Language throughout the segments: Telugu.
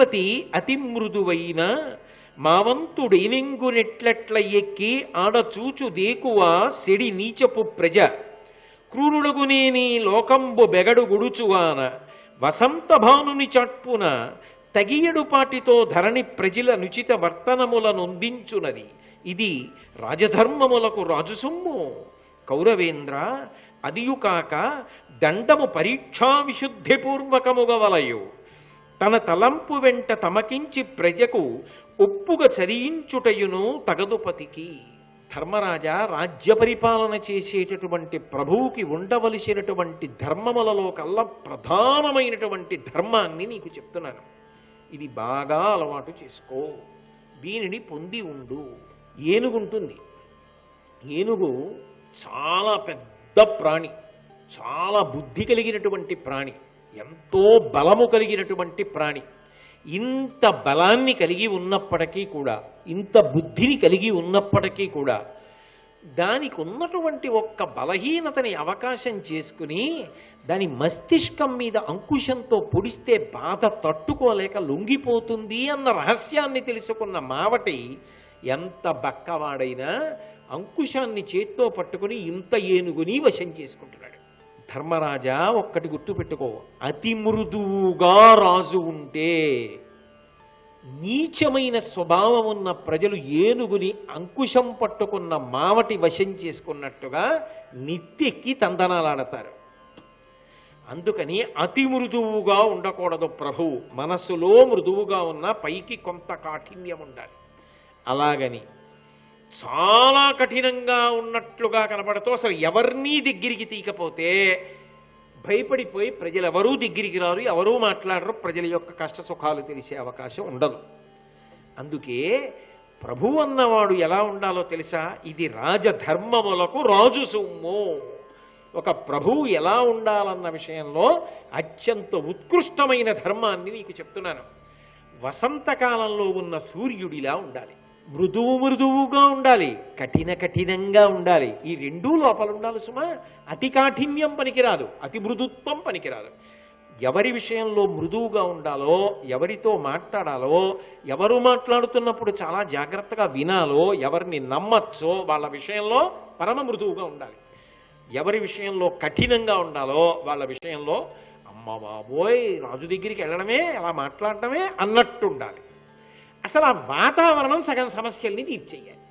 పతిపతి అతి మృదువైన మావంతుడైనెంగునెట్లట్ల ఎక్కి ఆడచూచు దేకువ సెడి నీచపు ప్రజ క్రూరుడగునేని లోకంబు బెగడు గుడుచువాన వసంత భానుని చాట్పున తగియడుపాటితో ధరణి ప్రజల నుచిత వర్తనముల నొందించునది ఇది రాజధర్మములకు రాజుసొమ్ము కౌరవేంద్ర అదియుకాక దండము పరీక్షా విశుద్ధిపూర్వకముగా వలయు తన తలంపు వెంట తమకించి ప్రజకు ఒప్పుగా చరించుటయును తగదుపతికి. ధర్మరాజా, రాజ్య పరిపాలన చేసేటటువంటి ప్రభువుకి ఉండవలసినటువంటి ధర్మములలో కల్లా ప్రధానమైనటువంటి ధర్మాన్ని నీకు చెప్తున్నాను. ఇది బాగా అలవాటు చేసుకో, దీనిని పొంది ఉండు. ఏనుగుంటుంది. ఏనుగు చాలా పెద్ద ప్రాణి, చాలా బుద్ధి కలిగినటువంటి ప్రాణి, ఎంతో బలము కలిగినటువంటి ప్రాణి. ఇంత బలాన్ని కలిగి ఉన్నప్పటికీ కూడా, ఇంత బుద్ధిని కలిగి ఉన్నప్పటికీ కూడా దానికి ఉన్నటువంటి ఒక్క బలహీనతని అవకాశం చేసుకుని దాని మస్తిష్కం మీద అంకుశంతో పొడిస్తే బాధ తట్టుకోలేక లొంగిపోతుంది అన్న రహస్యాన్ని తెలుసుకున్న మావటి ఎంత బక్కవాడైనా అంకుశాన్ని చేత్తో పట్టుకుని ఇంత ఏనుగుని వశం చేసుకుంటున్నాడు. ధర్మరాజా, ఒక్కటి గుర్తుపెట్టుకో, అతి మృదువుగా రాజు ఉంటే నీచమైన స్వభావం ఉన్న ప్రజలు ఏనుగుని అంకుశం పట్టుకున్న మావటి వశం చేసుకున్నట్టుగా నిత్తెక్కి తందనాలాడతారు. అందుకని అతి మృదువుగా ఉండకూడదు ప్రభు. మనస్సులో మృదువుగా ఉన్న పైకి కొంత కాఠిన్యం ఉండాలి. అలాగని చాలా కఠినంగా ఉన్నట్లుగా కనబడుతూ అసలు ఎవరినీ దగ్గరికి తీయకపోతే భయపడిపోయి ప్రజలు ఎవరూ దగ్గరికి రారు, ఎవరూ మాట్లాడరు, ప్రజల యొక్క కష్ట సుఖాలు తెలిసే అవకాశం ఉండదు. అందుకే ప్రభు అన్నవాడు ఎలా ఉండాలో తెలుసా? ఇది రాజధర్మములకు రాజు సొమ్ము. ఒక ప్రభువు ఎలా ఉండాలన్న విషయంలో అత్యంత ఉత్కృష్టమైన ధర్మాన్ని నీకు చెప్తున్నాను. వసంతకాలంలో ఉన్న సూర్యుడిలా ఉండాలి. మృదువుగా ఉండాలి, కఠినంగా ఉండాలి. ఈ రెండూ లోపల ఉండాలి సుమా. అతి కాఠిన్యం పనికిరాదు, అతి మృదుత్వం పనికిరాదు. ఎవరి విషయంలో మృదువుగా ఉండాలో, ఎవరితో మాట్లాడాలో, ఎవరు మాట్లాడుతున్నప్పుడు చాలా జాగ్రత్తగా వినాలో, ఎవరిని నమ్మచ్చో వాళ్ళ విషయంలో పరమ మృదువుగా ఉండాలి. ఎవరి విషయంలో కఠినంగా ఉండాలో వాళ్ళ విషయంలో అమ్మ బాబోయ్ రాజు దగ్గరికి వెళ్ళడమే, అలా మాట్లాడటమే అన్నట్టు ఉండాలి. అసలు ఆ వాతావరణం సగం సమస్యల్ని తీర్చేయాలి.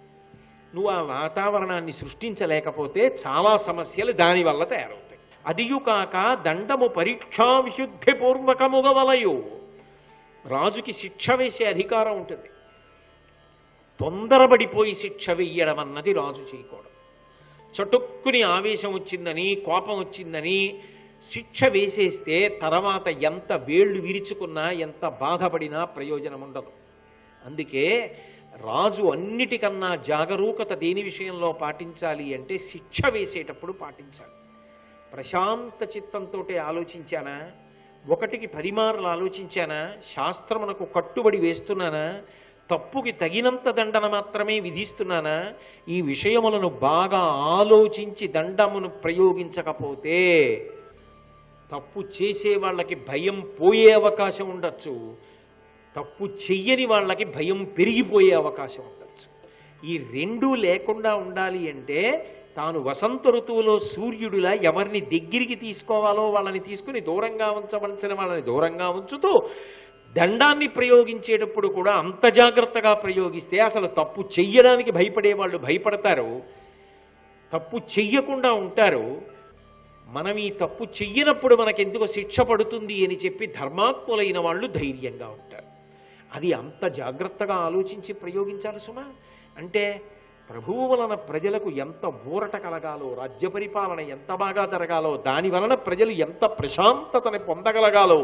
నువ్వు ఆ వాతావరణాన్ని సృష్టించలేకపోతే చాలా సమస్యలు దానివల్ల తయారవుతాయి. అదియుకాక దండము పరీక్షా విశుద్ధి పూర్వకముగా వలయు. రాజుకి శిక్ష వేసే అధికారం ఉంటుంది. తొందరపడిపోయి శిక్ష వెయ్యడం అన్నది రాజు చేయకూడదు. చటుక్కుని ఆవేశం వచ్చిందని, కోపం వచ్చిందని శిక్ష వేసేస్తే తర్వాత ఎంత వేళ్లు విరుచుకున్నా, ఎంత బాధపడినా ప్రయోజనం ఉండదు. అందుకే రాజు అన్నిటికన్నా జాగరూకత దేని విషయంలో పాటించాలి అంటే శిక్ష వేసేటప్పుడు పాటించాలి. ప్రశాంత చిత్తంతో ఆలోచించానా, ఒకటికి 10 మార్లు ఆలోచించానా, శాస్త్రమునకు కట్టుబడి వేస్తున్నానా, తప్పుకి తగినంత దండన మాత్రమే విధిస్తున్నానా, ఈ విషయములను బాగా ఆలోచించి దండమును ప్రయోగించకపోతే తప్పు చేసే వాళ్ళకి భయం పోయే అవకాశం ఉండొచ్చు, తప్పు చెయ్యని వాళ్ళకి భయం పెరిగిపోయే అవకాశం ఉండొచ్చు. ఈ రెండూ లేకుండా ఉండాలి అంటే తాను వసంత ఋతువులో సూర్యుడిలా ఎవరిని దగ్గరికి తీసుకోవాలో వాళ్ళని తీసుకుని, దూరంగా ఉంచవలసిన వాళ్ళని దూరంగా ఉంచుతూ, దండాన్ని ప్రయోగించేటప్పుడు కూడా అంత జాగ్రత్తగా ప్రయోగిస్తే అసలు తప్పు చెయ్యడానికి భయపడే వాళ్ళు భయపడతారు, తప్పు చెయ్యకుండా ఉంటారు. మనం ఈ తప్పు చెయ్యనప్పుడు మనకెందుకు శిక్ష పడుతుంది అని చెప్పి ధర్మాత్ములైన వాళ్ళు ధైర్యంగా ఉంటారు. అది అంత జాగ్రత్తగా ఆలోచించి ప్రయోగించాలి సుమా. అంటే ప్రభువు వలన ప్రజలకు ఎంత ఊరట కలగాలో, రాజ్య పరిపాలన ఎంత బాగా జరగాలో, దాని వలన ప్రజలు ఎంత ప్రశాంతతని పొందగలగాలో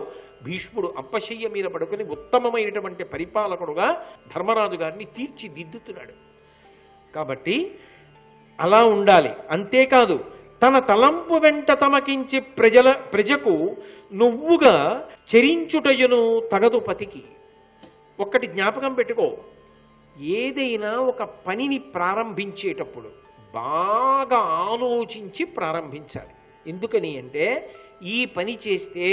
భీష్ముడు అప్పశయ్య మీద పడుకుని ఉత్తమమైనటువంటి పరిపాలకుడుగా ధర్మరాజు గారిని తీర్చిదిద్దుతున్నాడు. కాబట్టి అలా ఉండాలి. అంతేకాదు, తన తలంపు వెంట తమకించి ప్రజకు నువ్వుగా చరించుటయును తగదు పతికి. ఒక్కటి జ్ఞాపకం పెట్టుకో, ఏదైనా ఒక పనిని ప్రారంభించేటప్పుడు బాగా ఆలోచించి ప్రారంభించాలి. ఎందుకని అంటే ఈ పని చేస్తే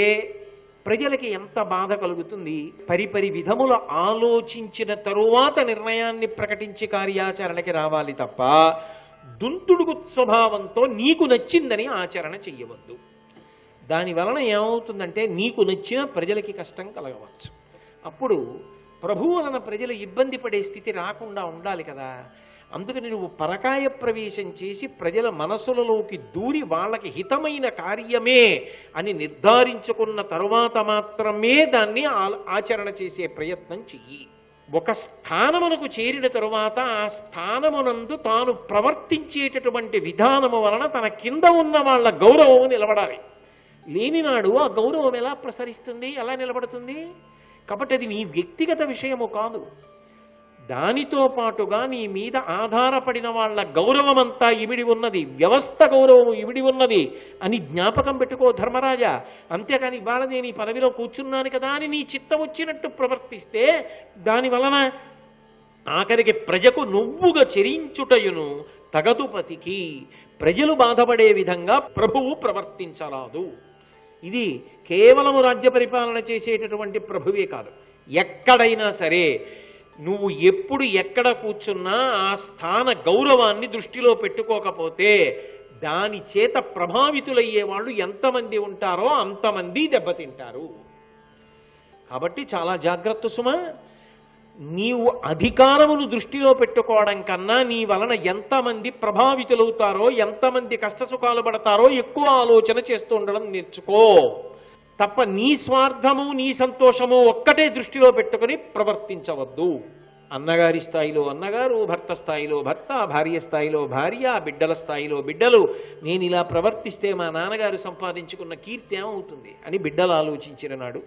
ప్రజలకి ఎంత బాధ కలుగుతుంది. పరిపరి విధముల ఆలోచించిన తరువాత నిర్ణయాన్ని ప్రకటించి కార్యాచరణకి రావాలి తప్ప దుంతుడుగు స్వభావంతో నీకు నచ్చిందని ఆచరణ చెయ్యవద్దు. దాని వలన ఏమవుతుందంటే నీకు నచ్చిన ప్రజలకి కష్టం కలగవచ్చు. అప్పుడు ప్రభువు వలన ప్రజలు ఇబ్బంది పడే స్థితి రాకుండా ఉండాలి కదా. అందుకని నువ్వు పరకాయ ప్రవేశం చేసి ప్రజల మనసులలోకి దూరి వాళ్ళకి హితమైన కార్యమే అని నిర్ధారించుకున్న తరువాత మాత్రమే దాన్ని ఆచరణ చేసే ప్రయత్నం చెయ్యి. ఒక స్థానమునకు చేరిన తరువాత ఆ స్థానమునందు తాను ప్రవర్తించేటటువంటి విధానము వలన తన కింద ఉన్న వాళ్ళ గౌరవము నిలబడాలి. లేనినాడు ఆ గౌరవం ఎలా ప్రసరిస్తుంది, ఎలా నిలబడుతుంది? కాబట్టి అది నీ వ్యక్తిగత విషయము కాదు. దానితో పాటుగా నీ మీద ఆధారపడిన వాళ్ళ గౌరవం అంతా ఇమిడి ఉన్నది, వ్యవస్థ గౌరవం ఇమిడి ఉన్నది అని జ్ఞాపకం పెట్టుకో ధర్మరాజా. అంతేకాని ఇవాళ నేను ఈ పదవిలో కూర్చున్నాను కదా అని నీ చిత్తం వచ్చినట్టు ప్రవర్తిస్తే దాని వలన ఆఖరికి ప్రజకు నువ్వుగా చెరించుటయును తగదుపతికి, ప్రజలు బాధపడే విధంగా ప్రభువు ప్రవర్తించరాదు. ఇది కేవలము రాజ్య పరిపాలన చేసేటటువంటి ప్రభువే కాదు, ఎక్కడైనా సరే నువ్వు ఎప్పుడు ఎక్కడ కూర్చున్నా ఆ స్థాన గౌరవాన్ని దృష్టిలో పెట్టుకోకపోతే దాని చేత ప్రభావితులయ్యే వాళ్ళు ఎంతమంది ఉంటారో అంతమంది దెబ్బతింటారు. కాబట్టి చాలా జాగ్రత్త సుమా. నీవు అధికారమును దృష్టిలో పెట్టుకోవడం కన్నా నీ వలన ఎంతమంది ప్రభావితులవుతారో, ఎంతమంది కష్టసుఖాలు పడతారో ఎక్కువ ఆలోచన చేస్తూ ఉండడం నేర్చుకో. తప్ప నీ స్వార్థము నీ సంతోషము ఒక్కటే దృష్టిలో పెట్టుకుని ప్రవర్తించవద్దు. అన్నగారి స్థాయిలో అన్నగారు, భర్త స్థాయిలో భర్త, భార్య స్థాయిలో భార్య, బిడ్డల స్థాయిలో బిడ్డలు. నేను ఇలా ప్రవర్తిస్తే మా నాన్నగారు సంపాదించుకున్న కీర్తి ఏమవుతుంది అని బిడ్డలు ఆలోచించిన నాడు,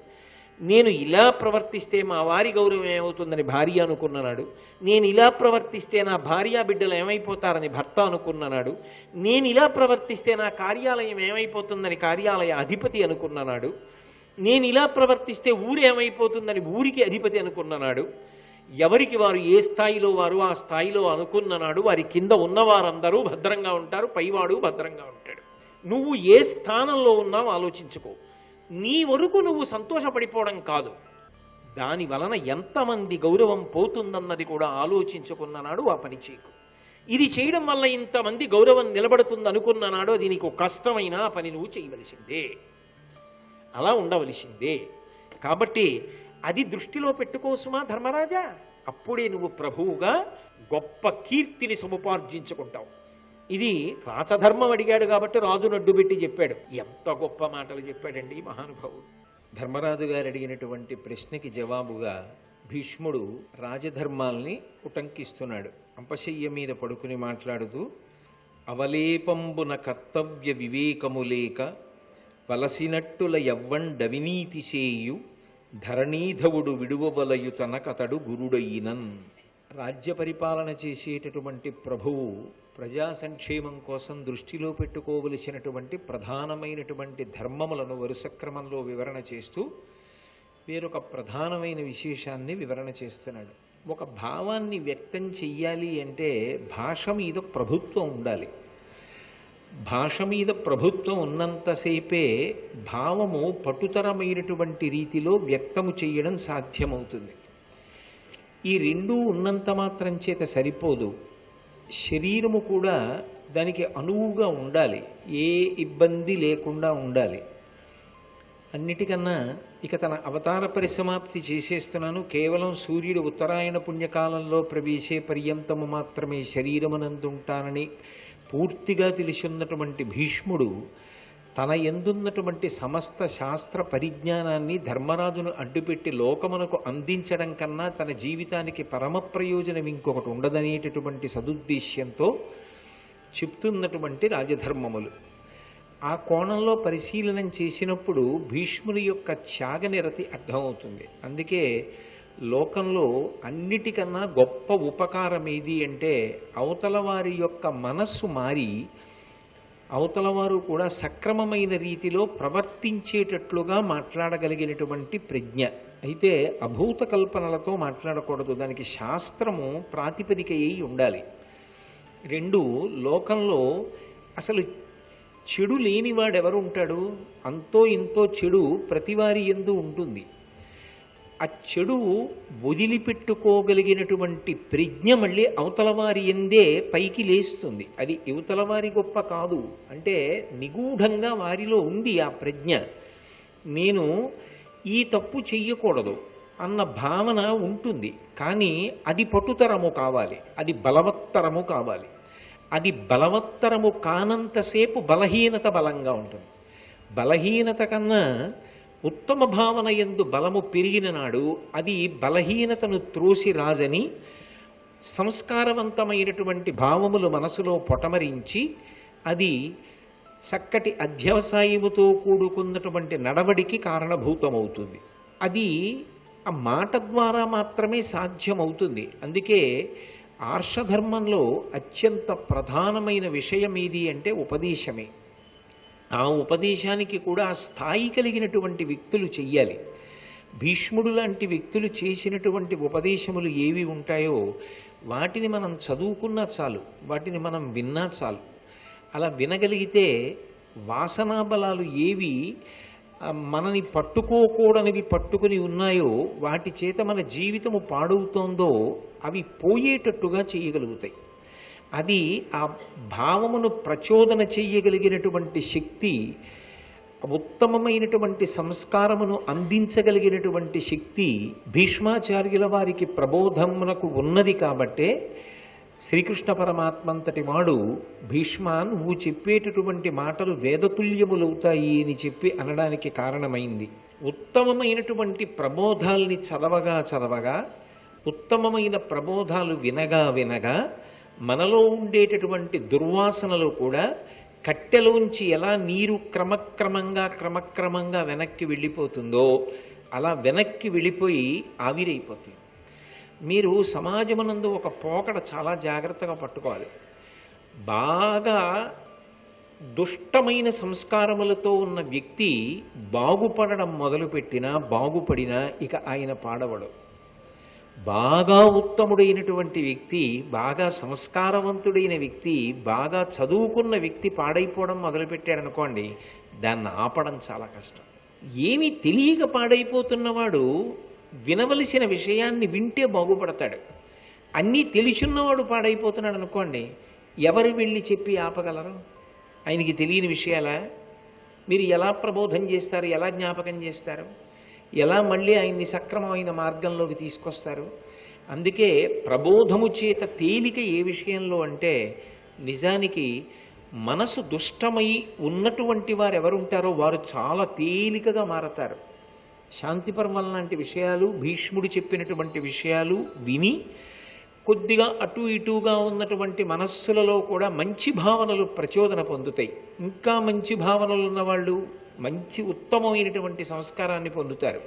నేను ఇలా ప్రవర్తిస్తే మా వారి గౌరవం ఏమవుతుందని భార్య అనుకున్ననాడు, నేను ఇలా ప్రవర్తిస్తే నా భార్య బిడ్డలు ఏమైపోతారని భర్త అనుకున్ననాడు, నేను ఇలా ప్రవర్తిస్తే నా కార్యాలయం ఏమైపోతుందని కార్యాలయ అధిపతి అనుకున్ననాడు, నేను ఇలా ప్రవర్తిస్తే ఊరు ఏమైపోతుందని ఊరికి అధిపతి అనుకున్ననాడు. ఎవరికి వారు ఏ స్థాయిలో వారు ఆ స్థాయిలో అనుకున్ననాడు వారి కింద ఉన్నవారందరూ భద్రంగా ఉంటారు, పైవాడు భద్రంగా ఉంటాడు. నువ్వు ఏ స్థానంలో ఉన్నావు ఆలోచించుకో. నీ వరకు నువ్వు సంతోషపడిపోవడం కాదు, దాని వలన ఎంతమంది గౌరవం పోతుందన్నది కూడా ఆలోచించుకున్ననాడు ఆ పని చేయకు. ఇది చేయడం వల్ల ఇంతమంది గౌరవం నిలబడుతుంది అనుకున్ననాడు అది నీకు కష్టమైన ఆ పని నువ్వు చేయవలసిందే, అలా ఉండవలసిందే. కాబట్టి అది దృష్టిలో పెట్టుకోసుమా ధర్మరాజా. అప్పుడే నువ్వు ప్రభువుగా గొప్ప కీర్తిని సముపార్జించుకుంటావు. ఇది రాచధర్మం అడిగాడు కాబట్టి రాజు నడ్డు పెట్టి చెప్పాడు. ఎంత గొప్ప మాటలు చెప్పాడండి మహానుభావుడు. ధర్మరాజు గారు అడిగినటువంటి ప్రశ్నకి జవాబుగా భీష్ముడు రాజధర్మాల్ని ఉటంకిస్తున్నాడు. అంపశయ్య మీద పడుకుని మాట్లాడుతూ, అవలేపంబున కర్తవ్య వివేకములేక వలసినట్టుల యవ్వండవినీతి చేయు ధరణీధవుడు విడువబలయు తనకతడు గురుడయినన్. రాజ్య పరిపాలన చేసేటటువంటి ప్రభువు ప్రజా సంక్షేమం కోసం దృష్టిలో పెట్టుకోవలసినటువంటి ప్రధానమైనటువంటి ధర్మములను వరుస క్రమంలో వివరణ చేస్తూ వేరొక ప్రధానమైన విశేషాన్ని వివరణ చేస్తున్నాడు. ఒక భావాన్ని వ్యక్తం చెయ్యాలి అంటే భాష మీద ప్రభుత్వం ఉండాలి. భాష మీద ప్రభుత్వం ఉన్నంతసేపే భావము పటుతరమైనటువంటి రీతిలో వ్యక్తము చేయడం సాధ్యమవుతుంది. ఈ రెండూ ఉన్నంత మాత్రం చేత సరిపోదు. శరీరము కూడా దానికి అనువుగా ఉండాలి, ఏ ఇబ్బంది లేకుండా ఉండాలి. అన్నిటికన్నా ఇక తన అవతార పరిసమాప్తి చేసేస్తున్నాను, కేవలం సూర్యుడు ఉత్తరాయణ పుణ్యకాలంలో ప్రవేశే పర్యంతము మాత్రమే శరీరమునందుంటానని పూర్తిగా తెలిసిన్నటువంటి భీష్ముడు తన యందున్నటువంటి సమస్త శాస్త్ర పరిజ్ఞానాన్ని ధర్మరాజును అడ్డుపెట్టి లోకమునకు అందించడం కన్నా తన జీవితానికి పరమ ప్రయోజనం ఇంకొకటి ఉండదనేటటువంటి సదుద్దేశ్యంతో చెప్తున్నటువంటి రాజధర్మములు. ఆ కోణంలో పరిశీలనం చేసినప్పుడు భీష్ముని యొక్క త్యాగనిరతి అర్థమవుతుంది. అందుకే లోకంలో అన్నిటికన్నా గొప్ప ఉపకారం ఏది అంటే అవతల వారి యొక్క మనస్సు మారి అవతలవారు కూడా సక్రమమైన రీతిలో ప్రవర్తించేటట్లుగా మాట్లాడగలిగినటువంటి ప్రజ్ఞ. అయితే అభూత కల్పనలతో మాట్లాడకూడదు, దానికి శాస్త్రము ప్రాతిపదిక అయి ఉండాలి. రెండు, లోకంలో అసలు చెడు లేనివాడెవరు ఉంటాడు? అంతో ఇంతో చెడు ప్రతివారి యందు ఉంటుంది. ఆ చెడు వదిలిపెట్టుకోగలిగినటువంటి ప్రజ్ఞ మళ్ళీ అవతలవారి ఎందే పైకి లేస్తుంది. అది యువతలవారి గొప్ప కాదు, అంటే నిగూఢంగా వారిలో ఉంది ఆ ప్రజ్ఞ. నేను ఈ తప్పు చెయ్యకూడదు అన్న భావన ఉంటుంది, కానీ అది పటుతరము కావాలి, అది బలవత్తరము కావాలి. అది బలవత్తరము కానంతసేపు బలహీనత బలంగా ఉంటుంది. బలహీనత కన్నా ఉత్తమ భావన యందు బలము పెరిగిన నాడు అది బలహీనతను త్రోసి రాజని సంస్కారవంతమైనటువంటి భావములు మనసులో పొటమరించి అది చక్కటి అధ్యవసాయముతో కూడుకున్నటువంటి నడవడికి కారణభూతమవుతుంది. అది ఆ మాట ద్వారా మాత్రమే సాధ్యమవుతుంది. అందుకే ఆర్షధర్మంలో అత్యంత ప్రధానమైన విషయం ఏది అంటే ఉపదేశమే. ఆ ఉపదేశానికి కూడా స్థాయి కలిగినటువంటి వ్యక్తులు చెయ్యాలి. భీష్ముడు లాంటి వ్యక్తులు చేసినటువంటి ఉపదేశములు ఏవి ఉంటాయో వాటిని మనం చదువుకున్నా చాలు, వాటిని మనం విన్నా చాలు. అలా వినగలిగితే వాసనాబలాలు ఏవి మనని పట్టుకోకూడనివి పట్టుకుని ఉన్నాయో, వాటి చేత మన జీవితము పాడవుతోందో అవి పోయేటట్టుగా చేయగలుగుతాయి. అది ఆ భావమును ప్రచోదన చెయ్యగలిగినటువంటి శక్తి, ఉత్తమమైనటువంటి సంస్కారమును అందించగలిగినటువంటి శక్తి భీష్మాచార్యుల వారికి ప్రబోధమునకు ఉన్నది. కాబట్టే శ్రీకృష్ణ పరమాత్మంతటి వాడు భీష్మా నువ్వు చెప్పేటటువంటి మాటలు వేదతుల్యములవుతాయి అని చెప్పి అనడానికి కారణమైంది. ఉత్తమమైనటువంటి ప్రబోధాల్ని చదవగా చదవగా, ఉత్తమమైన ప్రబోధాలు వినగా వినగా మనలో ఉండేటటువంటి దుర్వాసనలు కూడా కట్టెలోంచి ఎలా నీరు క్రమక్రమంగా వెనక్కి వెళ్ళిపోతుందో అలా వెనక్కి వెళ్ళిపోయి ఆవిరైపోతుంది. మీరు సమాజమునందు ఒక పోకడ చాలా జాగ్రత్తగా పట్టుకోవాలి. బాగా దుష్టమైన సంస్కారములతో ఉన్న వ్యక్తి బాగుపడడం మొదలుపెట్టినా బాగుపడినా ఇక ఆయన పాడవడు. బాగా ఉత్తముడైనటువంటి వ్యక్తి, బాగా సంస్కారవంతుడైన వ్యక్తి, బాగా చదువుకున్న వ్యక్తి పాడైపోవడం మొదలుపెట్టాడనుకోండి, దాన్ని ఆపడం చాలా కష్టం. ఏమీ తెలియక పాడైపోతున్నవాడు వినవలసిన విషయాన్ని వింటే బాగుపడతాడు. అన్నీ తెలిసిన్నవాడు పాడైపోతున్నాడు అనుకోండి, ఎవరు వెళ్ళి చెప్పి ఆపగలరు? ఆయనకి తెలియని విషయాలా? మీరు ఎలా ప్రబోధం చేస్తారు, ఎలా జ్ఞాపకం చేస్తారు, ఎలా మళ్ళీ ఆయన్ని సక్రమమైన మార్గంలోకి తీసుకొస్తారు? అందుకే ప్రబోధము చేత తేలిక ఏ విషయంలో అంటే, నిజానికి మనసు దుష్టమై ఉన్నటువంటి వారు ఎవరుంటారో వారు చాలా తేలికగా మారతారు. శాంతిపర్వం లాంటి విషయాలు, భీష్ముడు చెప్పినటువంటి విషయాలు విని కొద్దిగా అటు ఇటుగా ఉన్నటువంటి మనస్సులలో కూడా మంచి భావనలు ప్రచోదన పొందుతాయి. ఇంకా మంచి భావనలు ఉన్నవాళ్ళు మంచి ఉత్తమమైనటువంటి సంస్కారాన్ని పొందుతారు,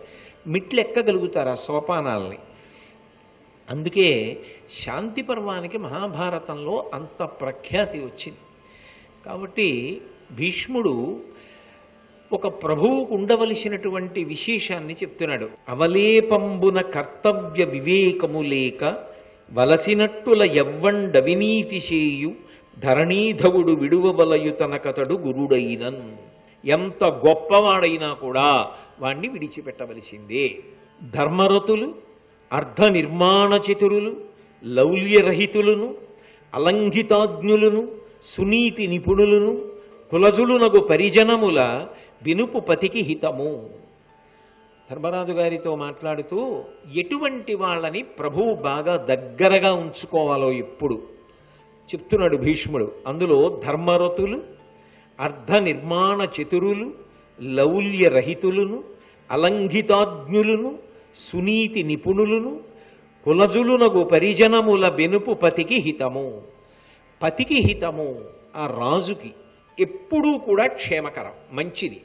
మిట్లు ఎక్కగలుగుతారు ఆ సోపానాల్ని. అందుకే శాంతి పర్వానికి మహాభారతంలో అంత ప్రఖ్యాతి వచ్చింది. కాబట్టి భీష్ముడు ఒక ప్రభువుకు ఉండవలసినటువంటి విశేషాన్ని చెప్తున్నాడు. అవలేపంబున కర్తవ్య వివేకము లేక వలసినట్టుల ఎవ్వండవినీతి చేయు ధరణీధవుడు విడువబలయు తనకతడు గురుడైనన్. ఎంత గొప్పవాడైనా కూడా వాణ్ణి విడిచిపెట్టవలసిందే. ధర్మరతులు, అర్ధ నిర్మాణ చతురులు, లౌల్యరహితులను, అలంఘితాజ్ఞులను, సునీతి నిపుణులను, కులజులునగు పరిజనముల వినుపు పతికి హితము. ధర్మరాజు గారితో మాట్లాడుతూ ఎటువంటి వాళ్ళని ప్రభువు బాగా దగ్గరగా ఉంచుకోవాలో ఎప్పుడు చెప్తున్నాడు భీష్ముడు. అందులో ధర్మరతులు, అర్ధ నిర్మాణ చతురులు, లౌల్యరహితులను, అలంఘితాజ్ఞులను, సునీతి నిపుణులను, కులజులునగు పరిజనముల వెనుపు పతికి హితము. పతికి హితము, ఆ రాజుకి ఎప్పుడూ కూడా క్షేమకరం, మంచిది.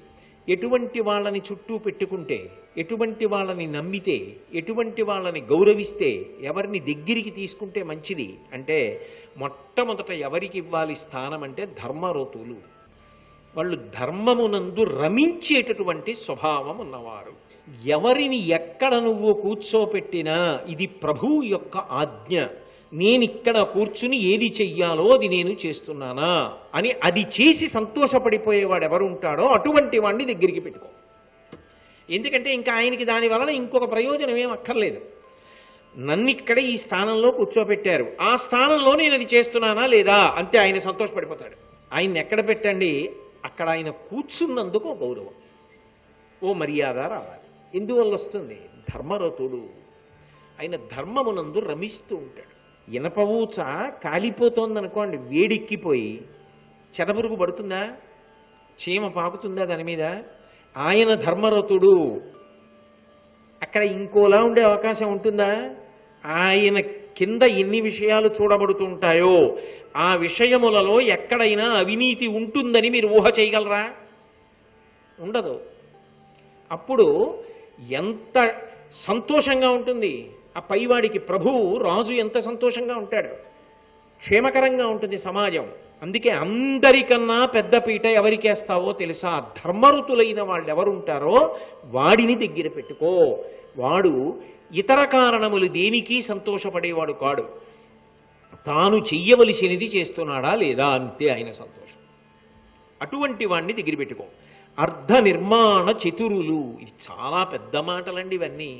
ఎటువంటి వాళ్ళని చుట్టూ పెట్టుకుంటే, ఎటువంటి వాళ్ళని నమ్మితే, ఎటువంటి వాళ్ళని గౌరవిస్తే, ఎవరిని దగ్గరికి తీసుకుంటే మంచిది అంటే మొట్టమొదట ఎవరికి ఇవ్వాలి స్థానం అంటే ధర్మరతులు. వాళ్ళు ధర్మమునందు రమించేటటువంటి స్వభావం ఉన్నవారు. ఎవరిని ఎక్కడ నువ్వు కూర్చోపెట్టినా ఇది ప్రభువు యొక్క ఆజ్ఞ, నేను ఇక్కడ కూర్చుని ఏది చెయ్యాలో అది నేను చేస్తున్నానా అని అది చేసి సంతోషపడిపోయేవాడు ఎవరు ఉంటాడో అటువంటి వాడిని దగ్గరికి పెట్టుకో. ఎందుకంటే ఇంకా ఆయనకి దాని వలన ఇంకొక ప్రయోజనం ఏం అక్కర్లేదు. నన్ను ఇక్కడ ఈ స్థానంలో కూర్చోబెట్టారు, ఆ స్థానంలో నేను అది చేస్తున్నానా లేదా అంతే ఆయన సంతోషపడిపోతాడు. ఆయన్ని ఎక్కడ పెట్టండి, అక్కడ ఆయన కూర్చున్నందుకు గౌరవం, ఓ మర్యాద రావాలి. ఎందువల్ల వస్తుంది? ధర్మరతుడు. ఆయన ధర్మమునందు రమిస్తూ ఉంటాడు. ఇనపవూచ కాలిపోతోందనుకోండి, వేడెక్కిపోయి చెదపురుగు పడుతుందా, చీమ పాకుతుందా దాని మీద? ఆయన ధర్మరతుడు. అక్కడ ఇంకోలా ఉండే అవకాశం ఉంటుందా? ఆయన కింద ఎన్ని విషయాలు చూడబడుతుంటాయో ఆ విషయములలో ఎక్కడైనా అవినీతి ఉంటుందని మీరు ఊహ చేయగలరా? ఉండదు. అప్పుడు ఎంత సంతోషంగా ఉంటుంది ఆ పైవాడికి. ప్రభువు రాజు ఎంత సంతోషంగా ఉంటాడు, క్షేమకరంగా ఉంటుంది సమాజం. అందుకే అందరికన్నా పెద్ద పీట ఎవరికేస్తావో తెలుసా? ధర్మరుతులైన వాళ్ళు ఎవరుంటారో వాడిని దగ్గర పెట్టుకో. వాడు ఇతర కారణములు దేనికి సంతోషపడేవాడు కాడు, తాను చెయ్యవలసినది చేస్తున్నాడా లేదా అంతే ఆయన సంతోషం. అటువంటి వాడిని దగ్గర పెట్టుకో. అర్ధ నిర్మాణ చతురులు, ఇది చాలా పెద్ద మాటలండి, ఇవన్నీ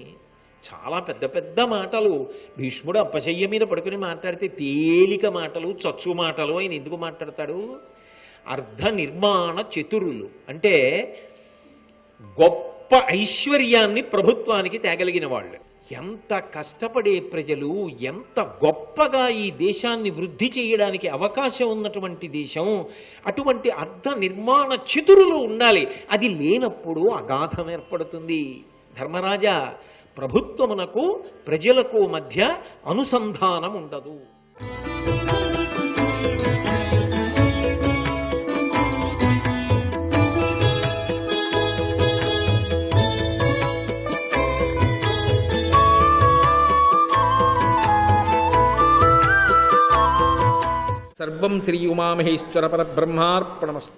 చాలా పెద్ద పెద్ద మాటలు. భీష్ముడు అప్పశయ్య మీద పడుకుని మాట్లాడితే తేలిక మాటలు, చచ్చు మాటలు ఆయన ఎందుకు మాట్లాడతాడు? అర్ధ నిర్మాణ చతురులు అంటే గొప్ప ఐశ్వర్యాన్ని ప్రభుత్వానికి తేగలిగిన వాళ్ళు. ఎంత కష్టపడే ప్రజలు, ఎంత గొప్పగా ఈ దేశాన్ని వృద్ధి చేయడానికి అవకాశం ఉన్నటువంటి దేశం. అటువంటి అర్ధ నిర్మాణ చతురులు ఉండాలి. అది లేనప్పుడు అగాధం ఏర్పడుతుంది. ధర్మరాజా, ప్రభుత్వమునకు ప్రజలకు మధ్య అనుసంధానం ఉండదు. సర్వం శ్రీ ఉమామహేశ్వర పరబ్రహ్మార్పణమస్తు.